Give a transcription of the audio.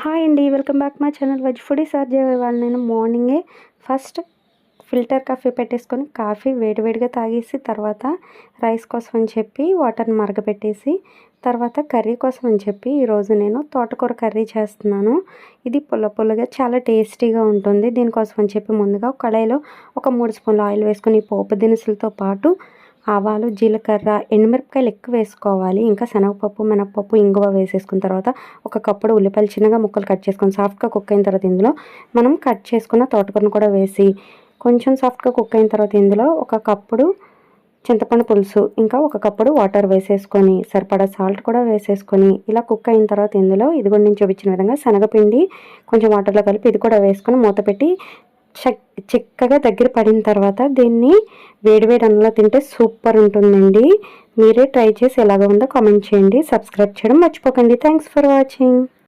Hi అండి, welcome back my channel veg foodie సార్జే. ఇవాళ నేను మార్నింగే ఫస్ట్ ఫిల్టర్ కాఫీ పెట్టేసుకొని కాఫీ వేడివేడిగా తాగేసి తర్వాత రైస్ కోసం అని చెప్పి వాటర్ని మరగపెట్టేసి తర్వాత కర్రీ కోసం అని చెప్పి ఈరోజు నేను తోటకూర కర్రీ చేస్తున్నాను. ఇది పుల్లగా చాలా టేస్టీగా ఉంటుంది. దీనికోసం అని చెప్పి ముందుగా కడాయిలో ఒక 3 స్పూన్ల ఆయిల్ వేసుకొని పోపు దినుసులతో పాటు ఆవాలు, జీలకర్ర, ఎండుమిరపకాయలు ఎక్కువ వేసుకోవాలి. ఇంకా శనగపప్పు, మినపప్పు, ఇంగువ వేసేసుకున్న తర్వాత ఒక కప్పుడు ఉల్లిపాయలు చిన్నగా ముక్కలు కట్ చేసుకొని సాఫ్ట్గా కుక్ అయిన తర్వాత ఇందులో మనం కట్ చేసుకున్న తోటకూరను కూడా వేసి కొంచెం సాఫ్ట్గా కుక్ అయిన తర్వాత ఇందులో ఒక కప్పుడు చింతపండు పులుసు, ఇంకా ఒక కప్పుడు వాటర్ వేసేసుకొని సరిపడా సాల్ట్ కూడా వేసేసుకొని ఇలా కుక్ అయిన తర్వాత ఇందులో ఇదిగోండి నేను చూపించిన విధంగా శనగపిండి కొంచెం వాటర్లో కలిపి ఇది కూడా వేసుకొని మూత పెట్టి చిక్కగా దగ్గర పడిన తర్వాత దీన్ని వేడివేడి అన్నంలో తింటే సూపర్ ఉంటుందండి. మీరే ట్రై చేసి ఎలాగ ఉందో కామెంట్ చేయండి. సబ్స్క్రైబ్ చేయడం మర్చిపోకండి. Thanks for watching.